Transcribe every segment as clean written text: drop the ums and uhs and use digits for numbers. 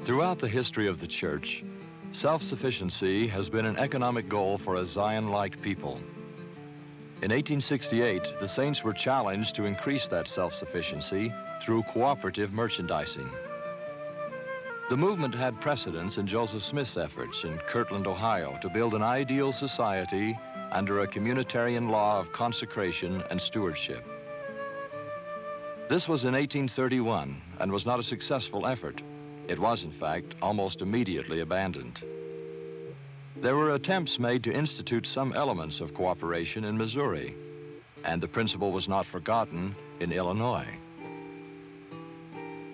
Throughout the history of the church, self-sufficiency has been an economic goal for a Zion-like people. In 1868, the saints were challenged to increase that self-sufficiency through cooperative merchandising. The movement had precedence in Joseph Smith's efforts in Kirtland, Ohio, to build an ideal society under a communitarian law of consecration and stewardship. This was in 1831 and was not a successful effort. It was, in fact, almost immediately abandoned. There were attempts made to institute some elements of cooperation in Missouri, and the principle was not forgotten in Illinois.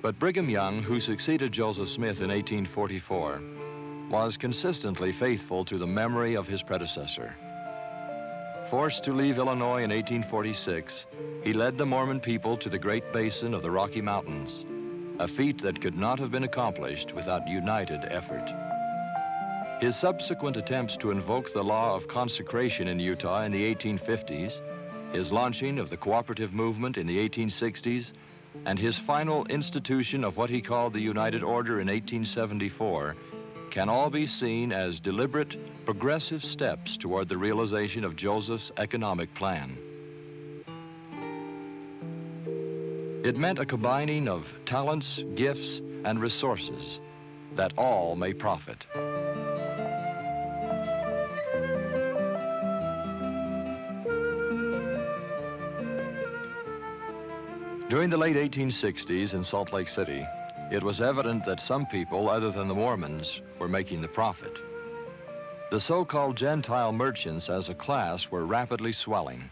But Brigham Young, who succeeded Joseph Smith in 1844, was consistently faithful to the memory of his predecessor. Forced to leave Illinois in 1846, he led the Mormon people to the Great Basin of the Rocky Mountains, a feat that could not have been accomplished without united effort. His subsequent attempts to invoke the law of consecration in Utah in the 1850s, his launching of the cooperative movement in the 1860s, and his final institution of what he called the United Order in 1874 can all be seen as deliberate, progressive steps toward the realization of Joseph's economic plan. It meant a combining of talents, gifts, and resources that all may profit. During the late 1860s in Salt Lake City, it was evident that some people other than the Mormons were making the profit. The so-called Gentile merchants as a class were rapidly swelling.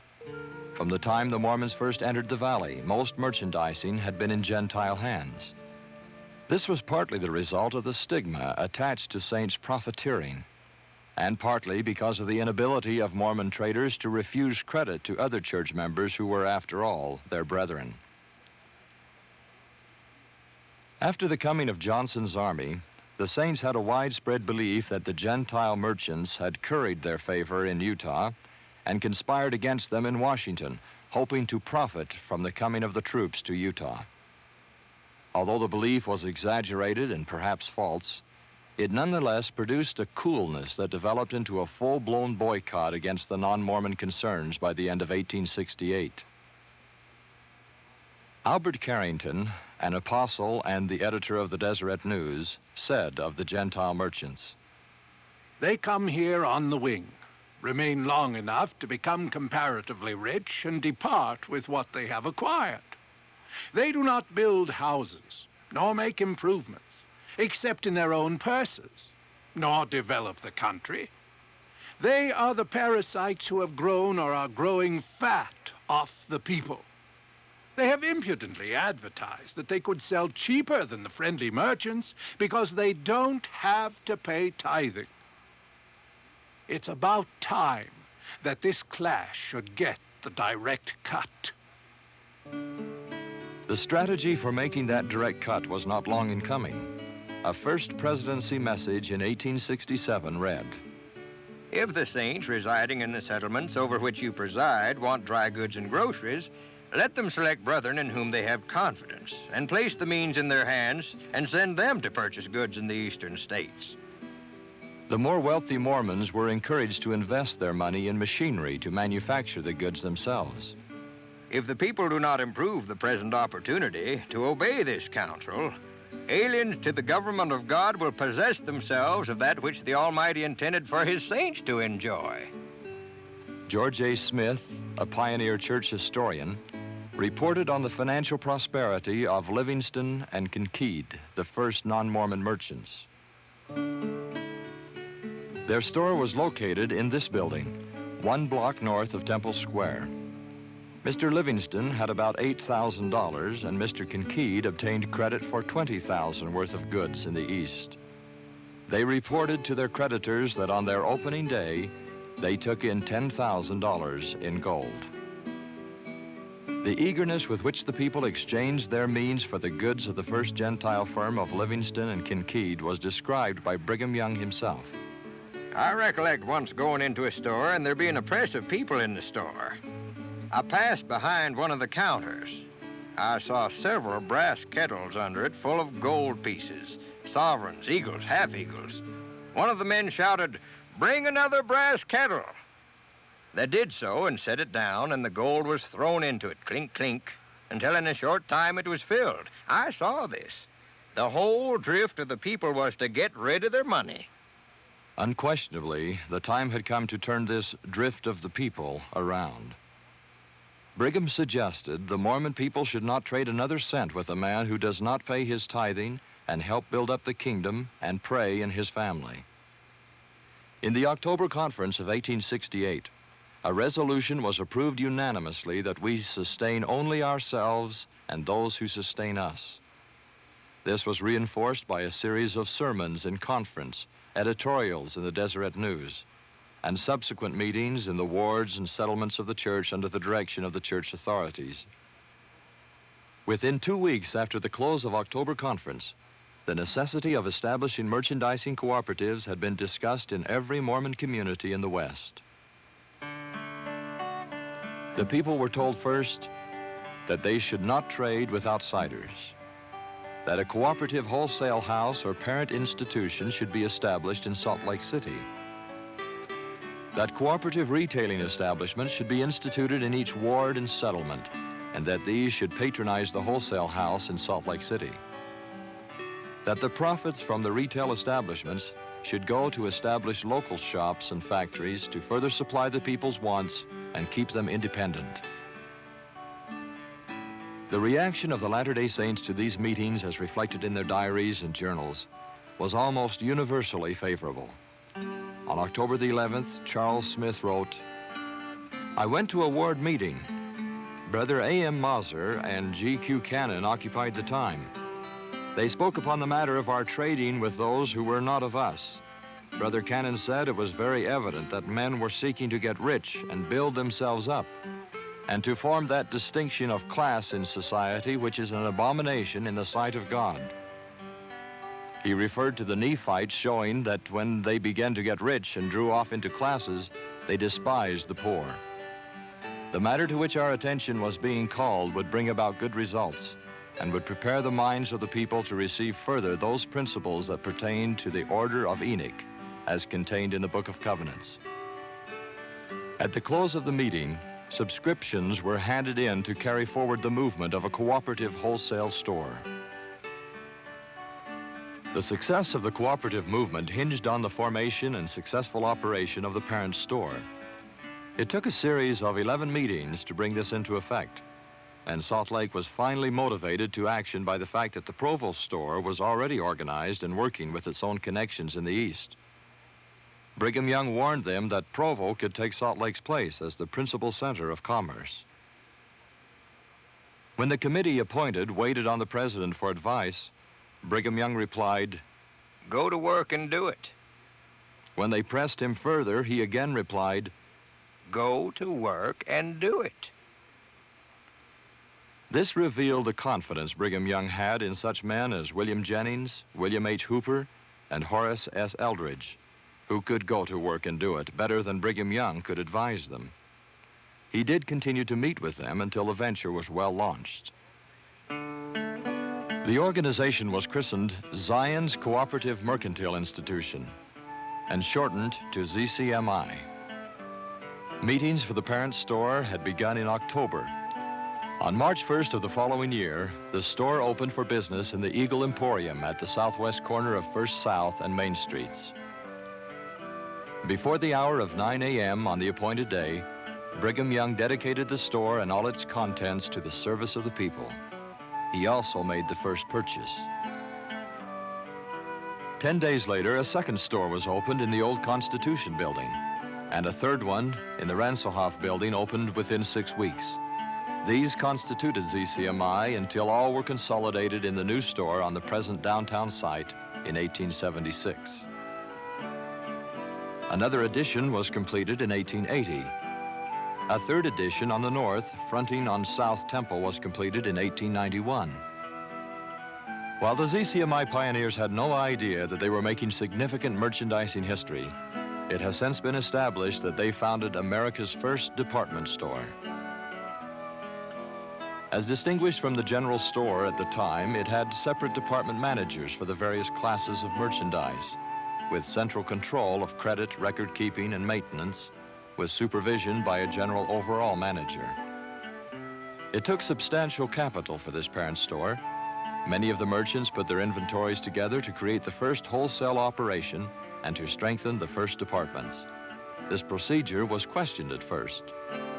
From the time the Mormons first entered the valley, most merchandising had been in Gentile hands. This was partly the result of the stigma attached to saints' profiteering, and partly because of the inability of Mormon traders to refuse credit to other church members who were, after all, their brethren. After the coming of Johnson's army, the saints had a widespread belief that the Gentile merchants had curried their favor in Utah and conspired against them in Washington, hoping to profit from the coming of the troops to Utah. Although the belief was exaggerated and perhaps false, it nonetheless produced a coolness that developed into a full-blown boycott against the non-Mormon concerns by the end of 1868. Albert Carrington, an apostle and the editor of the Deseret News, said of the Gentile merchants, "They come here on the wing, remain long enough to become comparatively rich, and depart with what they have acquired. They do not build houses, nor make improvements, except in their own purses, nor develop the country. They are the parasites who have grown or are growing fat off the people. They have impudently advertised that they could sell cheaper than the friendly merchants because they don't have to pay tithing. It's about time that this class should get the direct cut." The strategy for making that direct cut was not long in coming. A first presidency message in 1867 read, "If the saints residing in the settlements over which you preside want dry goods and groceries, let them select brethren in whom they have confidence, and place the means in their hands, and send them to purchase goods in the eastern states." The more wealthy Mormons were encouraged to invest their money in machinery to manufacture the goods themselves. If the people do not improve the present opportunity to obey this counsel, aliens to the government of God will possess themselves of that which the Almighty intended for his saints to enjoy. George A. Smith, a pioneer church historian, reported on the financial prosperity of Livingston and Kinkead, the first non-Mormon merchants. Their store was located in this building, 1 block north of Temple Square. Mr. Livingston had about $8,000, and Mr. Kinkead obtained credit for $20,000 worth of goods in the East. They reported to their creditors that on their opening day, they took in $10,000 in gold. The eagerness with which the people exchanged their means for the goods of the first Gentile firm of Livingston and Kinkead was described by Brigham Young himself. I recollect once going into a store and there being a press of people in the store. I passed behind one of the counters. I saw several brass kettles under it full of gold pieces, sovereigns, eagles, half-eagles. One of the men shouted, "Bring another brass kettle." They did so and set it down, and the gold was thrown into it, clink, clink, until in a short time it was filled. I saw this. The whole drift of the people was to get rid of their money. Unquestionably, the time had come to turn this drift of the people around. Brigham suggested the Mormon people should not trade another cent with a man who does not pay his tithing and help build up the kingdom and pray in his family. In the October Conference of 1868, a resolution was approved unanimously that we sustain only ourselves and those who sustain us. This was reinforced by a series of sermons in conference, editorials in the Deseret News, and subsequent meetings in the wards and settlements of the church under the direction of the church authorities. Within 2 weeks after the close of October Conference, the necessity of establishing merchandising cooperatives had been discussed in every Mormon community in the West. The people were told first that they should not trade with outsiders, that a cooperative wholesale house or parent institution should be established in Salt Lake City, that cooperative retailing establishments should be instituted in each ward and settlement, and that these should patronize the wholesale house in Salt Lake City, that the profits from the retail establishments should go to establish local shops and factories to further supply the people's wants and keep them independent. The reaction of the Latter-day Saints to these meetings, as reflected in their diaries and journals, was almost universally favorable. On October the 11th, Charles Smith wrote, "I went to a ward meeting. Brother A.M. Mauser and G.Q. Cannon occupied the time. They spoke upon the matter of our trading with those who were not of us. Brother Cannon said it was very evident that men were seeking to get rich and build themselves up, and to form that distinction of class in society which is an abomination in the sight of God. He referred to the Nephites, showing that when they began to get rich and drew off into classes, they despised the poor. The matter to which our attention was being called would bring about good results and would prepare the minds of the people to receive further those principles that pertain to the order of Enoch, as contained in the Book of Covenants." At the close of the meeting, subscriptions were handed in to carry forward the movement of a cooperative wholesale store. The success of the cooperative movement hinged on the formation and successful operation of the parent store. It took a series of 11 meetings to bring this into effect, and Salt Lake was finally motivated to action by the fact that the Provo store was already organized and working with its own connections in the East. Brigham Young warned them that Provo could take Salt Lake's place as the principal center of commerce. When the committee appointed waited on the president for advice, Brigham Young replied, "Go to work and do it." When they pressed him further, he again replied, "Go to work and do it." This revealed the confidence Brigham Young had in such men as William Jennings, William H. Hooper, and Horace S. Eldridge, who could go to work and do it better than Brigham Young could advise them. He did continue to meet with them until the venture was well launched. The organization was christened Zion's Cooperative Mercantile Institution and shortened to ZCMI. Meetings for the parent store had begun in October. On March 1st of the following year, the store opened for business in the Eagle Emporium at the southwest corner of First South and Main Streets. Before the hour of 9 a.m. on the appointed day, Brigham Young dedicated the store and all its contents to the service of the people. He also made the first purchase. 10 days later, a second store was opened in the old Constitution building, and a third one in the Ransohoff building opened within 6 weeks. These constituted ZCMI until all were consolidated in the new store on the present downtown site in 1876. Another addition was completed in 1880. A third addition on the north, fronting on South Temple, was completed in 1891. While the ZCMI pioneers had no idea that they were making significant merchandising history, it has since been established that they founded America's first department store. As distinguished from the general store at the time, it had separate department managers for the various classes of merchandise, with central control of credit, record keeping, and maintenance, with supervision by a general overall manager. It took substantial capital for this parent store. Many of the merchants put their inventories together to create the first wholesale operation and to strengthen the first departments. This procedure was questioned at first.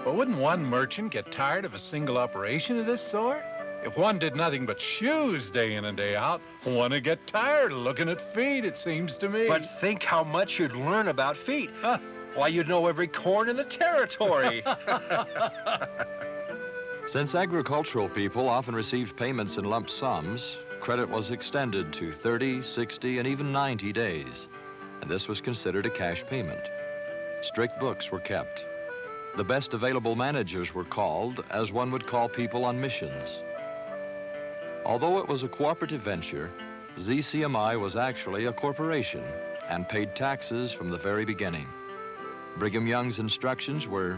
But wouldn't one merchant get tired of a single operation of this sort? If one did nothing but shoes day in and day out, one would get tired of looking at feet, it seems to me. But think how much you'd learn about feet. Why, you'd know every corn in the territory. Since agricultural people often received payments in lump sums, credit was extended to 30, 60, and even 90 days, and this was considered a cash payment. Strict books were kept. The best available managers were called, as one would call people on missions. Although it was a cooperative venture, ZCMI was actually a corporation and paid taxes from the very beginning. Brigham Young's instructions were,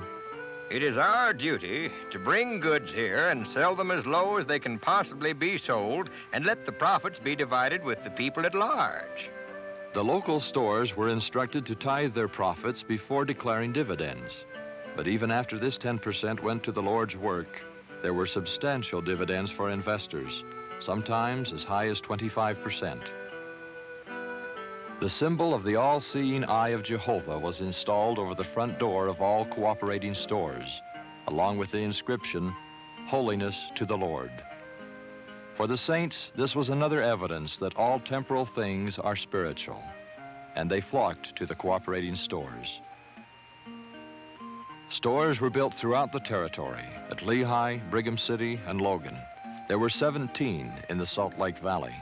It is our duty to bring goods here and sell them as low as they can possibly be sold, and let the profits be divided with the people at large. the local stores were instructed to tithe their profits before declaring dividends. But even after this 10% went to the Lord's work, there were substantial dividends for investors, sometimes as high as 25%. The symbol of the all-seeing eye of Jehovah was installed over the front door of all cooperating stores, along with the inscription, Holiness to the Lord. For the saints, this was another evidence that all temporal things are spiritual, and they flocked to the cooperating stores. Stores were built throughout the territory, at Lehigh, Brigham City, and Logan. There were 17 in the Salt Lake Valley.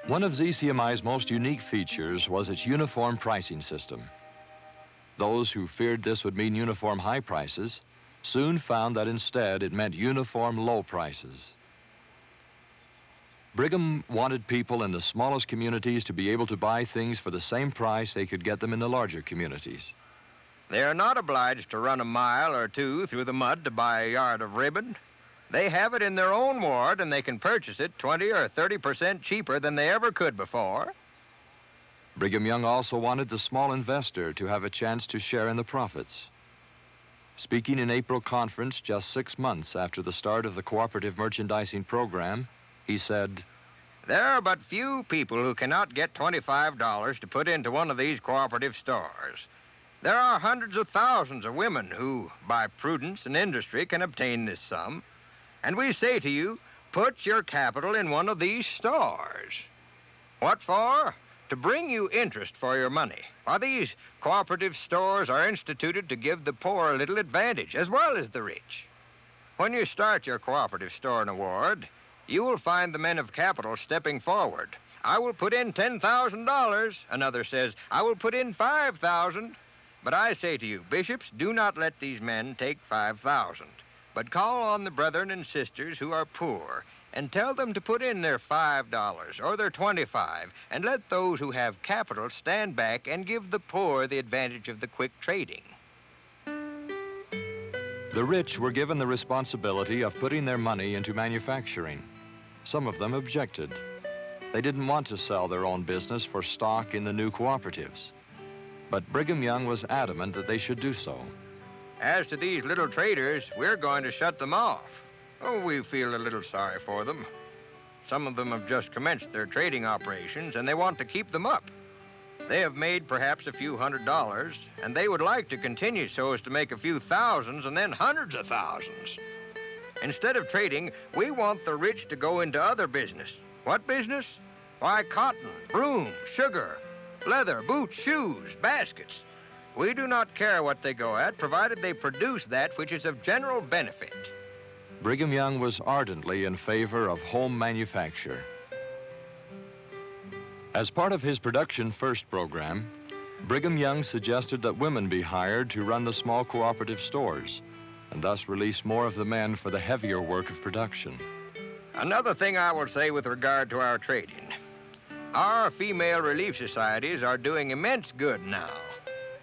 One of ZCMI's most unique features was its uniform pricing system. Those who feared this would mean uniform high prices soon found that instead it meant uniform low prices. Brigham wanted people in the smallest communities to be able to buy things for the same price they could get them in the larger communities. They are not obliged to run a mile or two through the mud to buy a yard of ribbon. They have it in their own ward, and they can purchase it 20 or 30% cheaper than they ever could before. Brigham Young also wanted the small investor to have a chance to share in the profits. Speaking in April conference just 6 months after the start of the cooperative merchandising program, he said, There are but few people who cannot get $25 to put into one of these cooperative stores. There are hundreds of thousands of women who, by prudence and industry, can obtain this sum. And we say to you, put your capital in one of these stores. What for? To bring you interest for your money. While these cooperative stores are instituted to give the poor a little advantage, as well as the rich. When you start your cooperative store in a ward, you will find the men of capital stepping forward. I will put in $10,000. Another says, I will put in $5,000. But I say to you, bishops, do not let these men take $5,000. But call on the brethren and sisters who are poor and tell them to put in their $5 or their $25, and let those who have capital stand back and give the poor the advantage of the quick trading. the rich were given the responsibility of putting their money into manufacturing. Some of them objected. They didn't want to sell their own business for stock in the new cooperatives. But Brigham Young was adamant that they should do so. As to these little traders, we're going to shut them off. Oh, we feel a little sorry for them. Some of them have just commenced their trading operations, and they want to keep them up. They have made perhaps a few $100s, and they would like to continue so as to make a few thousands and then hundreds of thousands. Instead of trading, we want the rich to go into other business. What business? Why, cotton, brooms, sugar, leather, boots, shoes, baskets. We do not care what they go at, provided they produce that which is of general benefit. Brigham Young was ardently in favor of home manufacture. As part of his Production First program, Brigham Young suggested that women be hired to run the small cooperative stores, and thus release more of the men for the heavier work of production. Another thing I will say with regard to our trading. Our female relief societies are doing immense good now.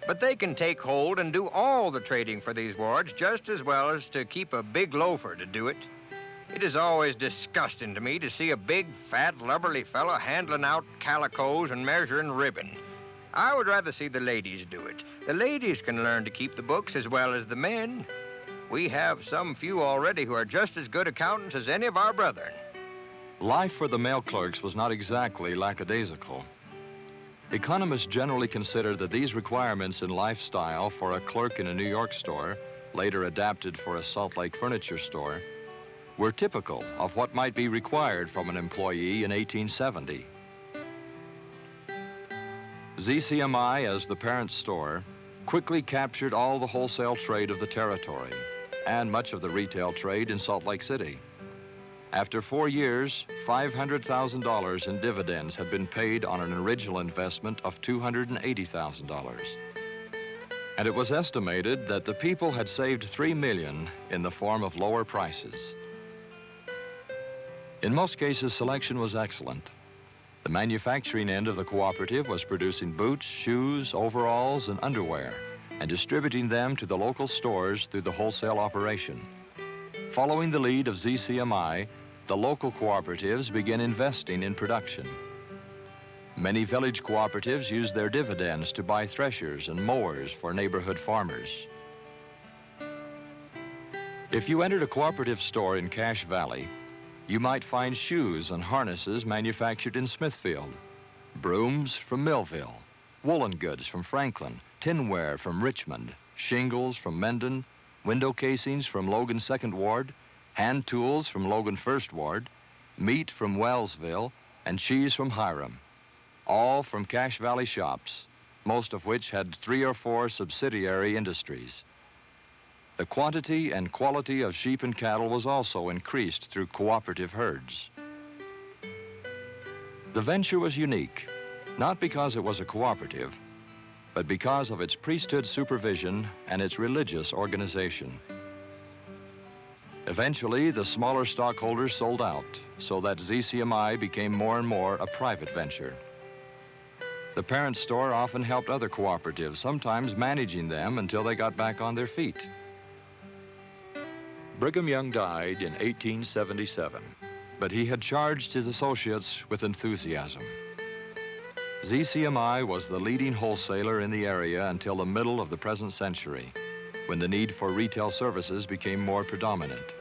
But they can take hold and do all the trading for these wards just as well as to keep a big loafer to do it. It is always disgusting to me to see a big, fat, lubberly fellow handling out calicos and measuring ribbon. I would rather see the ladies do it. The ladies can learn to keep the books as well as the men. We have some few already who are just as good accountants as any of our brethren. Life for the male clerks was not exactly lackadaisical. Economists generally consider that these requirements in lifestyle for a clerk in a New York store, later adapted for a Salt Lake furniture store, were typical of what might be required from an employee in 1870. ZCMI, as the parent store, quickly captured all the wholesale trade of the territory and much of the retail trade in Salt Lake City. After 4 years, $500,000 in dividends had been paid on an original investment of $280,000. And it was estimated that the people had saved $3 million in the form of lower prices. In most cases, selection was excellent. The manufacturing end of the cooperative was producing boots, shoes, overalls, and underwear, and distributing them to the local stores through the wholesale operation. Following the lead of ZCMI, the local cooperatives began investing in production. Many village cooperatives used their dividends to buy threshers and mowers for neighborhood farmers. If you entered a cooperative store in Cache Valley, you might find shoes and harnesses manufactured in Smithfield, brooms from Millville, woolen goods from Franklin, tinware from Richmond, shingles from Mendon, window casings from Logan 2nd Ward, hand tools from Logan 1st Ward, meat from Wellsville, and cheese from Hiram, all from Cache Valley shops, most of which had 3 or 4 subsidiary industries. The quantity and quality of sheep and cattle was also increased through cooperative herds. The venture was unique, not because it was a cooperative, but because of its priesthood supervision and its religious organization. Eventually, the smaller stockholders sold out, so that ZCMI became more and more a private venture. The parent store often helped other cooperatives, sometimes managing them until they got back on their feet. Brigham Young died in 1877, but he had charged his associates with enthusiasm. ZCMI was the leading wholesaler in the area until the middle of the present century, when the need for retail services became more predominant.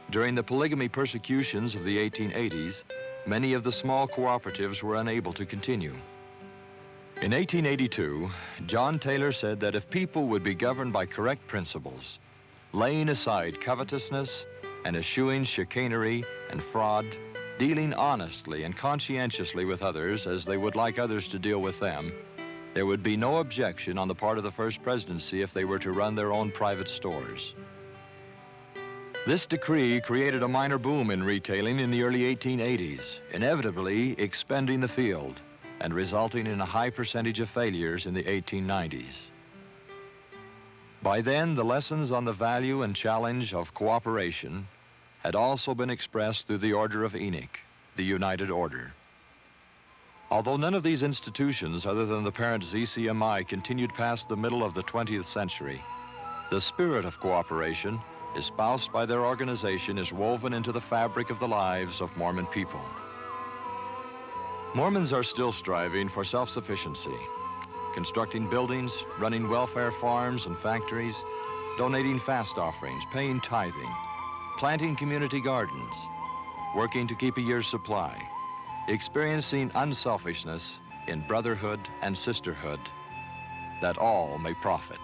During the polygamy persecutions of the 1880s, many of the small cooperatives were unable to continue. In 1882, John Taylor said that if people would be governed by correct principles, laying aside covetousness and eschewing chicanery and fraud, dealing honestly and conscientiously with others as they would like others to deal with them, there would be no objection on the part of the First Presidency if they were to run their own private stores. This decree created a minor boom in retailing in the early 1880s, inevitably expending the field and resulting in a high percentage of failures in the 1890s. By then, the lessons on the value and challenge of cooperation had also been expressed through the Order of Enoch, the United Order. Although none of these institutions, other than the parent ZCMI, continued past the middle of the 20th century, the spirit of cooperation, espoused by their organization, is woven into the fabric of the lives of Mormon people. Mormons are still striving for self-sufficiency, constructing buildings, running welfare farms and factories, donating fast offerings, paying tithing, planting community gardens, working to keep a year's supply, experiencing unselfishness in brotherhood and sisterhood, that all may profit.